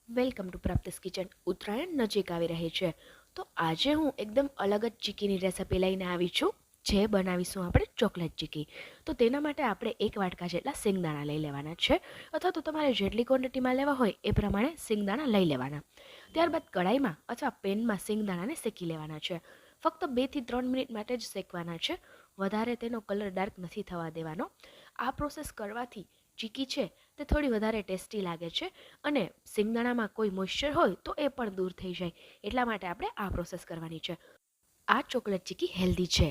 Welcome to Prapti's kitchen. Uttarayan નજીક આવી રહી છે, તો આજે હું એકદમ અલગ જ ચીકીની રેસિપી લઈને આવી છું, જે બનાવીશું આપણે ચોકલેટ ચીકી. તો તેના માટે આપણે 1 વાટકા જેટલા સિંગદાણા લઈ લેવાના છે, અથવા તો તમારે જેટલી ક્વોન્ટિટીમાં લેવા હોય એ પ્રમાણે સિંગદાણા લઈ લેવાના. ત્યારબાદ કઢાઈમાં અથવા પેનમાં સિંગદાણાને શેકી લેવાના છે. ફક્ત 2 થી 3 મિનિટ માટે જ શેકવાના છે. વધારે તેનો કલર ડાર્ક નથી થવા દેવાનો. આ પ્રોસેસ કરવાથી ચીકી છે તે થોડી વધારે ટેસ્ટી લાગે છે, અને સિંગદાણામાં કોઈ મોઇશ્ચર હોય તો એ પણ દૂર થઈ જાય. એટલા માટે આપણે આ પ્રોસેસ કરવાની છે. આ ચોકલેટ ચીકી હેલ્ધી છે.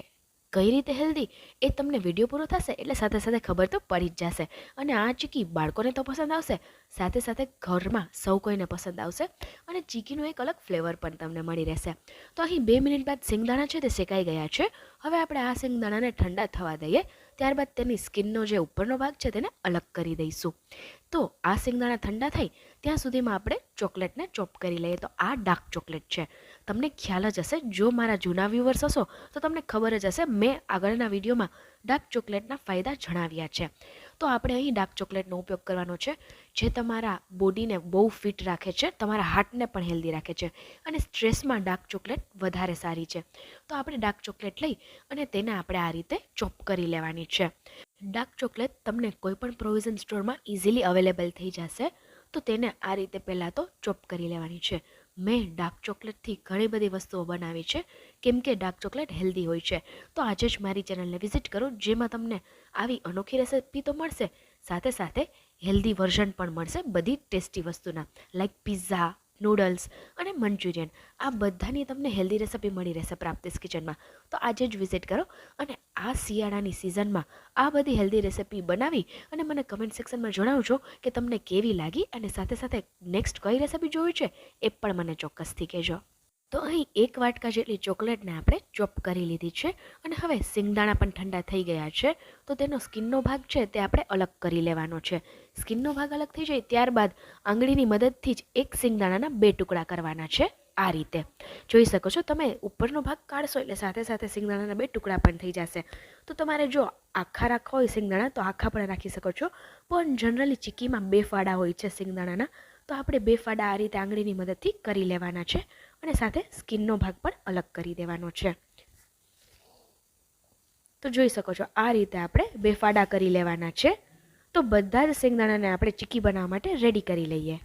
કઈ રીતે હેલ્ધી એ તમને વિડીયો પૂરો થશે એટલે સાથે સાથે ખબર તો પડી જ જશે. અને આ ચીકી બાળકોને તો પસંદ આવશે, સાથે સાથે ઘરમાં સૌ કોઈને પસંદ આવશે, અને ચીકીનું એક અલગ ફ્લેવર પણ તમને મળી રહેશે. તો અહીં 2 મિનિટ બાદ સિંગદાણા છે તે શેકાઈ ગયા છે. હવે આપણે આ સિંગદાણાને ઠંડા થવા દઈએ. ત્યારબાદ તેની સ્કિનનો જે ઉપરનો ભાગ છે તેને અલગ કરી દઈશું. તો આ સિંગદાણા ઠંડા થાય ત્યાં સુધીમાં આપણે ચોકલેટને ચોપ કરી લઈએ. તો આ ડાર્ક ચોકલેટ છે. તમને ખ્યાલ જ હશે, જો મારા જૂના વ્યુઅર્સ હશો તો તમને ખબર જ હશે, મેં આગળના વિડીયોમાં ડાર્ક ચોકલેટના ફાયદા જણાવ્યા છે. તો આપણે અહીં ડાર્ક ચોકલેટનો ઉપયોગ કરવાનો છે, જે તમારા બોડીને બહુ ફિટ રાખે છે, તમારા હાર્ટને પણ હેલ્ધી રાખે છે, અને સ્ટ્રેસમાં ડાર્ક ચોકલેટ વધારે સારી છે. તો આપણે ડાર્ક ચોકલેટ લઈ અને તેને આપણે આ રીતે ચોપ કરી લેવાની છે. ડાર્ક ચોકલેટ તમને કોઈ પણ પ્રોવિઝન સ્ટોરમાં ઇઝીલી અવેલેબલ થઈ જશે. તો તેને આ રીતે પહેલાં તો ચોપ કરી લેવાની છે. મેં ડાર્ક ચોકલેટથી ઘણી બધી વસ્તુઓ બનાવી છે, કેમ કે ડાર્ક ચોકલેટ હેલ્ધી હોય છે. તો આજે જ મારી ચેનલને વિઝિટ કરો, જેમાં તમને આવી અનોખી રેસિપી તો મળશે, સાથે સાથે હેલ્ધી વર્ઝન પણ મળશે બધી ટેસ્ટી વસ્તુના, લાઈક પિઝા, નૂડલ્સ અને મંચુરિયન. આ બધાની તમને હેલ્ધી રેસિપી મળી રહેશે પ્રાપ્તિસ કિચનમાં. તો આજે જ વિઝિટ કરો, અને આ શિયાળાની સિઝનમાં આ બધી હેલ્ધી રેસિપી બનાવી અને મને કમેન્ટ સેક્શનમાં જણાવજો કે તમને કેવી લાગી, અને સાથે સાથે નેક્સ્ટ કઈ રેસિપી જોવી છે એ પણ મને ચોક્કસથી કહેજો. તો અહીં 1 વાટકા જેટલી ચોકલેટને આપણે ચોપ કરી લીધી છે, અને હવે સિંગદાણા પણ ઠંડા થઈ ગયા છે. તો તેનો સ્કિનનો ભાગ છે તે આપણે અલગ કરી લેવાનો છે. સ્કિનનો ભાગ અલગ થઈ જાય ત્યારબાદ આંગળીની મદદથી જ એક સિંગદાણાના 2 ટુકડા કરવાના છે. આ રીતે જોઈ શકો છો, તમે ઉપરનો ભાગ કાઢશો એટલે સાથે સાથે સિંગદાણાના 2 ટુકડા પણ થઈ જશે. તો તમારે જો આખા રાખવા હોય સિંગદાણા તો આખા પણ રાખી શકો છો, પણ જનરલી ચીકીમાં 2 ફાડા હોય છે સિંગદાણાના. તો આપણે 2 ફાડા આ રીતે આંગળીની મદદથી કરી લેવાના છે, અને સાથે સ્કિનનો ભાગ પણ અલગ કરી દેવાનો છે. તો જોઈ શકો છો, આ રીતે આપણે 2 ફાડા કરી લેવાના છે. તો બધા જ સિંગદાણાને આપણે ચીકી બનાવવા માટે રેડી કરી લઈએ.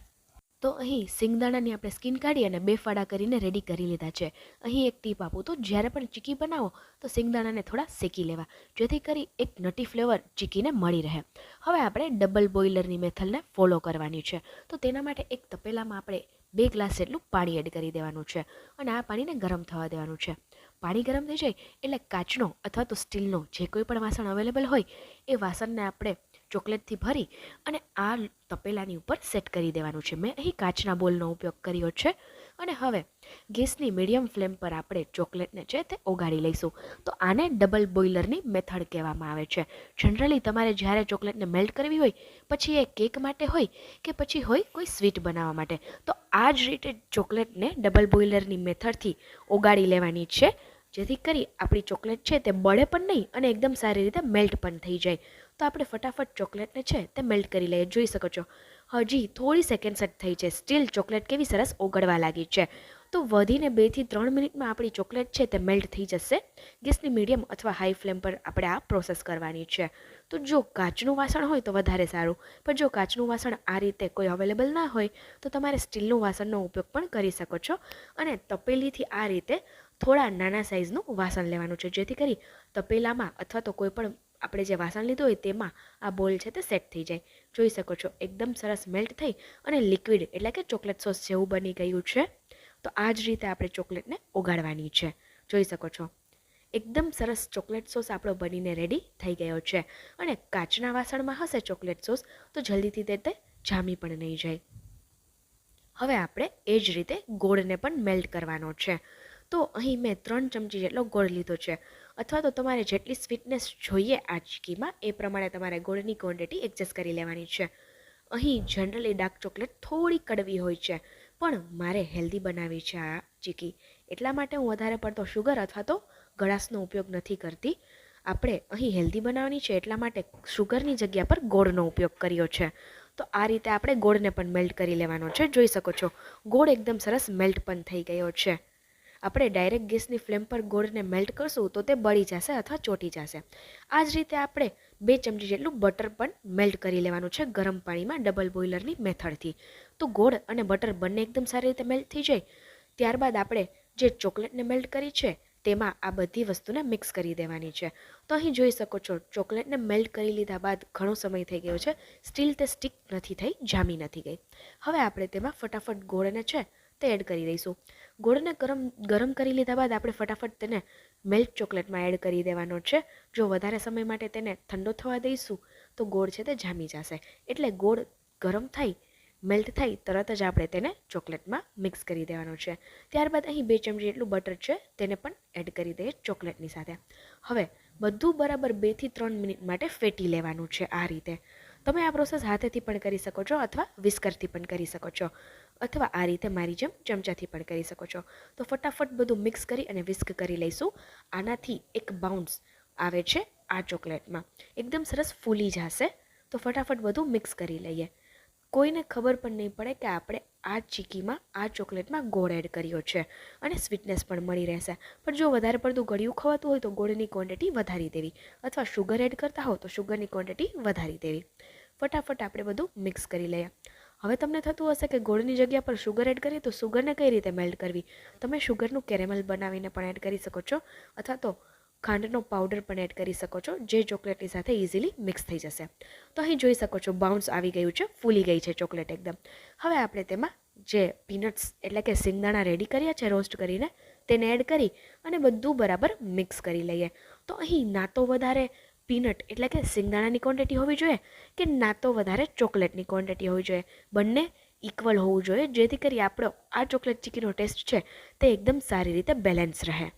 તો અહીં સિંગદાણાની આપણે સ્કિન કાઢી અને 2 ફાડા કરીને રેડી કરી લીધા છે. અહીં એક ટીપ આપું તો જ્યારે પણ ચીકી બનાવો તો સિંગદાણાને થોડા શેકી લેવા, જેથી કરી એક નટી ફ્લેવર ચીકીને મળી રહે. હવે આપણે ડબલ બોઇલરની મેથડને ફોલો કરવાની છે. તો તેના માટે એક તપેલામાં આપણે 2 ગ્લાસ જેટલું પાણી એડ કરી દેવાનું છે, અને આ પાણીને ગરમ થવા દેવાનું છે. પાણી ગરમ થઈ જાય એટલે કાચનો અથવા તો સ્ટીલનો જે કોઈ પણ વાસણ અવેલેબલ હોય એ વાસણને આપણે ચોકલેટથી ભરી અને આ તપેલાની ઉપર સેટ કરી દેવાનું છે. મેં અહીં કાચના બોલનો ઉપયોગ કર્યો છે. અને હવે ગેસની મીડિયમ ફ્લેમ પર આપણે ચોકલેટને છે તે ઓગાળી લઈશું. તો આને ડબલ બોઇલરની મેથડ કહેવામાં આવે છે. જનરલી તમારે જ્યારે ચોકલેટને મેલ્ટ કરવી હોય, પછી એ કેક માટે હોય કે પછી હોય કોઈ સ્વીટ બનાવવા માટે, તો આ જ રીતે ચોકલેટને ડબલ બોઇલરની મેથડથી ઓગાળી લેવાની છે, જેથી કરી આપણી ચોકલેટ છે તે બળે પણ નહીં અને એકદમ સારી રીતે મેલ્ટ પણ થઈ જાય. તો આપણે ફટાફટ ચોકલેટને છે તે મેલ્ટ કરી લઈએ. જોઈ શકો છો, હજી થોડી સેકન્ડ્સ જ થઈ છે, સ્ટીલ ચોકલેટ કેવી સરસ ઓગળવા લાગી છે. તો વધીને 2 થી 3 મિનિટમાં આપણી ચોકલેટ છે તે મેલ્ટ થઈ જશે. ગેસની મીડિયમ અથવા હાઈ ફ્લેમ પર આપણે આ પ્રોસેસ કરવાની છે. તો જો કાચનું વાસણ હોય તો વધારે સારું, પણ જો કાચનું વાસણ આ રીતે કોઈ અવેલેબલ ના હોય તો તમારે સ્ટીલનું વાસણનો ઉપયોગ પણ કરી શકો છો. અને તપેલીથી આ રીતે થોડા નાના સાઇઝનું વાસણ લેવાનું છે, જેથી કરી તપેલામાં અથવા તો કોઈ પણ આપણે જે વાસણ લીધું હોય તેમાં આ બોલ છે તે સેટ થઈ જાય. જોઈ શકો છો, એકદમ સરસ મેલ્ટ થઈ અને લિક્વિડ એટલે કે ચોકલેટ સોસ જેવું બની ગયું છે. તો આ જ રીતે આપણે ચોકલેટને ઓગાળવાની છે. જોઈ શકો છો, એકદમ સરસ ચોકલેટ સોસ આપણો બનીને રેડી થઈ ગયો છે. અને કાચના વાસણમાં હશે ચોકલેટ સોસ તો જલ્દીથી તે જામી પણ નહીં જાય. હવે આપણે એ જ રીતે ગોળને પણ મેલ્ટ કરવાનો છે. તો અહીં મેં 3 ચમચી જેટલો ગોળ લીધો છે, અથવા તો તમારે જેટલી સ્વીટનેસ જોઈએ આ ચીકીમાં એ પ્રમાણે તમારે ગોળની ક્વોન્ટિટી એડજસ્ટ કરી લેવાની છે. અહીં જનરલી ડાર્ક ચોકલેટ થોડી કડવી હોય છે, પણ મારે હેલ્ધી બનાવી છે આ ચીકી, એટલા માટે હું વધારે પડતો શુગર અથવા તો ગળાશનો ઉપયોગ નથી કરતી. આપણે અહીં હેલ્ધી બનાવવાની છે એટલા માટે શુગરની જગ્યા પર ગોળનો ઉપયોગ કર્યો છે. તો આ રીતે આપણે ગોળને પણ મેલ્ટ કરી લેવાનો છે. જોઈ શકો છો ગોળ એકદમ સરસ મેલ્ટ પણ થઈ ગયો છે. આપણે ડાયરેક્ટ ગેસની ફ્લેમ પર ગોળને મેલ્ટ કરશું તો તે બળી જશે અથવા ચોટી જશે. આ જ રીતે આપણે 2 ચમચી જેટલું બટર પણ મેલ્ટ કરી લેવાનું છે ગરમ પાણીમાં ડબલ બોઇલરની મેથડથી. તો ગોળ અને બટર બંને એકદમ સારી રીતે મેલ્ટ થઈ જાય ત્યારબાદ આપણે જે ચોકલેટને મેલ્ટ કરી છે તેમાં આ બધી વસ્તુને મિક્સ કરી દેવાની છે. તો અહીં જોઈ શકો છો ચોકલેટને મેલ્ટ કરી લીધા બાદ ઘણો સમય થઈ ગયો છે, સ્ટીલ તે સ્ટીક નથી થઈ, જામી નથી ગઈ. હવે આપણે તેમાં ફટાફટ ગોળને છે તે એડ કરી દઈશું. ગોળને ગરમ કરી લીધા બાદ આપણે ફટાફટ તેને મેલ્ટ ચોકલેટમાં એડ કરી દેવાનો છે. જો વધારે સમય માટે તેને ઠંડો થવા દઈશું તો ગોળ છે તે જામી જશે. એટલે ગોળ ગરમ થઈ મેલ્ટ થઈ તરત જ આપણે તેને ચોકલેટમાં મિક્સ કરી દેવાનો છે. ત્યારબાદ અહીં 2 ચમચી જેટલું બટર છે તેને પણ એડ કરી દઈએ ચોકલેટની સાથે. હવે બધું બરાબર 2 થી 3 મિનિટ માટે ફેટી લેવાનું છે. આ રીતે તમે આ પ્રોસેસ હાથેથી પણ કરી શકો છો અથવા વિસ્કરથી પણ કરી શકો છો અથવા આ રીતે મારી જેમ ચમચાથી પણ કરી શકો છો. તો ફટાફટ બધું મિક્સ કરી અને વિસ્ક કરી લઈશું. આનાથી એક બાઉન્સ આવે છે આ ચોકલેટમાં, એકદમ સરસ ફૂલી જશે. તો ફટાફટ બધું મિક્સ કરી લઈએ. કોઈને ખબર પણ નહીં પડે કે આપણે આ ચીકીમાં આ ચોકલેટમાં ગોળ એડ કર્યો છે અને સ્વીટનેસ પણ મળી રહેશે. પણ જો વધારે પડતું ગળ્યું ખવાતું હોય તો ગોળની ક્વોન્ટિટી વધારી દેવી અથવા શુગર એડ કરતા હો તો શુગરની ક્વોન્ટિટી વધારી દેવી. ફટાફટ આપણે બધું મિક્સ કરી લઈએ. હવે તમને થતું હશે કે ગોળની જગ્યા પર શુગર એડ કરીએ તો શુગરને કઈ રીતે મેલ્ટ કરવી. તમે શુગરનું કેરેમલ બનાવીને પણ એડ કરી શકો છો અથવા તો ખાંડનો પાવડર પણ એડ કરી શકો છો જે ચોકલેટની સાથે ઇઝીલી મિક્સ થઈ જશે. તો અહીં જોઈ શકો છો બાઉન્સ આવી ગયું છે, ફૂલી ગઈ છે ચોકલેટ એકદમ. હવે આપણે તેમાં જે પીનટ્સ એટલે કે સિંગદાણા રેડી કર્યા છે રોસ્ટ કરીને તેને એડ કરી અને બધું બરાબર મિક્સ કરી લઈએ. તો અહીં ના તો વધારે પીનટ એટલે કે સિંગદાણાની ક્વોન્ટિટી હોવી જોઈએ કે ના તો વધારે ચોકલેટની ક્વોન્ટિટી હોવી જોઈએ. બંને ઇક્વલ હોવું જોઈએ જેથી કરી આપણો આ ચોકલેટ ચીકીનો ટેસ્ટ છે તે એકદમ સારી રીતે બેલેન્સ રહે.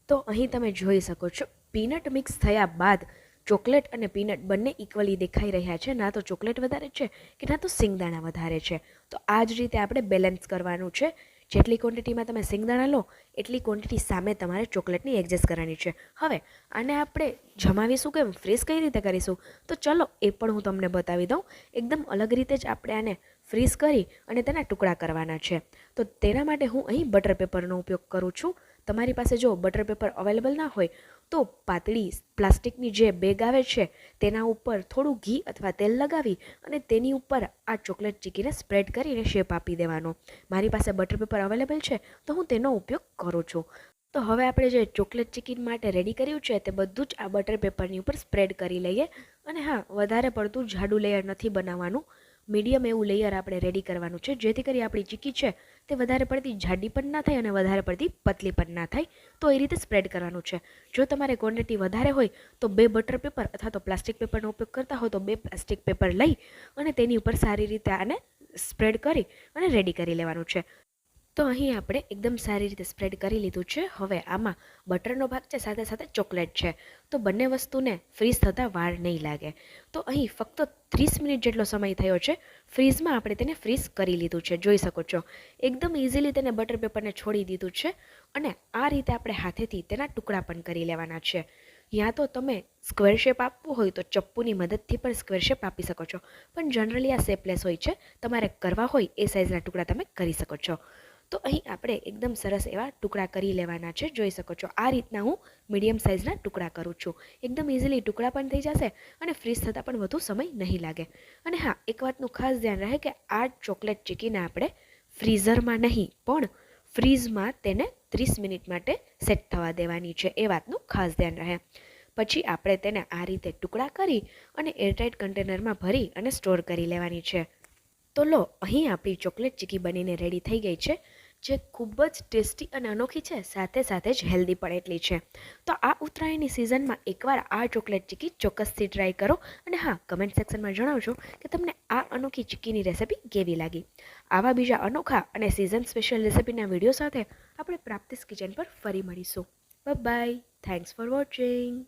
તો અહીં તમે જોઈ શકો છો પીનટ મિક્સ થયા બાદ ચોકલેટ અને પીનટ બંને ઇક્વલી દેખાઈ રહ્યા છે. ના તો ચોકલેટ વધારે છે કે ના તો સિંગદાણા વધારે છે. તો આ જ રીતે આપણે બેલેન્સ કરવાનું છે. જેટલી ક્વોન્ટિટીમાં તમે સિંગદાણા લો એટલી ક્વોન્ટિટી સામે તમારે ચોકલેટની એડજસ્ટ કરવાની છે. હવે આને આપણે જમાવીશું કેમ, ફ્રીઝ કઈ રીતે કરીશું તો ચલો એ પણ હું તમને બતાવી દઉં. એકદમ અલગ રીતે જ આપણે આને ફ્રીઝ કરી અને તેના ટુકડા કરવાના છે. તો તેના માટે હું અહીં બટર પેપરનો ઉપયોગ કરું છું. તમારી પાસે જો બટર પેપર અવેલેબલ ના હોય તો પાતળી પ્લાસ્ટિકની જે બેગ આવે છે તેના ઉપર થોડું ઘી અથવા તેલ લગાવી અને તેની ઉપર આ ચોકલેટ ચીકીને સ્પ્રેડ કરીને શેપ આપી દેવાનો. મારી પાસે બટર પેપર અવેલેબલ છે તો હું તેનો ઉપયોગ કરું છું. તો હવે આપણે જે ચોકલેટ ચીકી માટે રેડી કર્યું છે તે બધું જ આ બટર પેપરની ઉપર સ્પ્રેડ કરી લઈએ. અને હા, વધારે પડતું જાડું લેયર નથી બનાવવાનું, મીડિયમ એવું લેયર આપણે રેડી કરવાનું છે જેથી કરી આપણી ચીકી છે તે વધારે પડતી જાડી પણ ના થાય અને વધારે પડતી પતલી પણ ના થાય. તો એ રીતે સ્પ્રેડ કરવાનું છે. જો તમારે ક્વોન્ટિટી વધારે હોય તો 2 બટર પેપર અથવા તો પ્લાસ્ટિક પેપરનો ઉપયોગ કરતા હોય તો 2 પ્લાસ્ટિક પેપર લઈ અને તેની ઉપર સારી રીતે આને સ્પ્રેડ કરી અને રેડી કરી લેવાનું છે. તો અહીં આપણે એકદમ સારી રીતે સ્પ્રેડ કરી લીધું છે. હવે આમાં બટરનો ભાગ છે સાથે સાથે ચોકલેટ છે તો બંને વસ્તુને ફ્રીઝ થતાં વાર નહીં લાગે. તો અહીં ફક્ત 30 મિનિટ જેટલો સમય થયો છે. ફ્રીઝમાં આપણે તેને ફ્રીઝ કરી લીધું છે. જોઈ શકો છો એકદમ ઇઝીલી તેને બટર પેપરને છોડી દીધું છે અને આ રીતે આપણે હાથેથી તેના ટુકડા પણ કરી લેવાના છે. યા તો તમે સ્ક્વેર શેપ આપવું હોય તો ચપ્પુની મદદથી પણ સ્ક્વેર શેપ આપી શકો છો, પણ જનરલી આ શેપલેસ હોય છે. તમારે કરવા હોય એ સાઇઝના ટુકડા તમે કરી શકો છો. તો અહીં આપણે એકદમ સરસ એવા ટુકડા કરી લેવાના છે. જોઈ શકો છો આ રીતના હું મીડિયમ સાઇઝના ટુકડા કરું છું. એકદમ ઇઝીલી ટુકડા પણ થઈ જશે અને ફ્રીઝ થતાં પણ વધુ સમય નહીં લાગે. અને હા, એક વાતનું ખાસ ધ્યાન રહે કે આ ચોકલેટ ચીકીને આપણે ફ્રીઝરમાં નહીં પણ ફ્રીઝમાં તેને 30 મિનિટ માટે સેટ થવા દેવાની છે. એ વાતનું ખાસ ધ્યાન રહે. પછી આપણે તેને આ રીતે ટુકડા કરી અને એરટાઇટ કન્ટેનરમાં ભરી અને સ્ટોર કરી લેવાની છે. તો લો, અહીં આપણી ચોકલેટ ચીકી બનીને રેડી થઈ ગઈ છે જે ખૂબ જ ટેસ્ટી અને અનોખી છે, સાથે સાથે જ હેલ્ધી પણ એટલી છે. તો આ ઉત્તરાયણની સિઝનમાં એકવાર આ ચોકલેટ ચીકી ચોક્કસથી ટ્રાય કરો અને હા, કમેન્ટ સેક્શનમાં જણાવજો કે તમને આ અનોખી ચીકીની રેસિપી કેવી લાગી. આવા બીજા અનોખા અને સિઝન સ્પેશિયલ રેસિપીના વિડીયો સાથે આપણે પ્રાપ્તિસ કિચન પર ફરી મળીશું. Bye bye. Thanks for watching.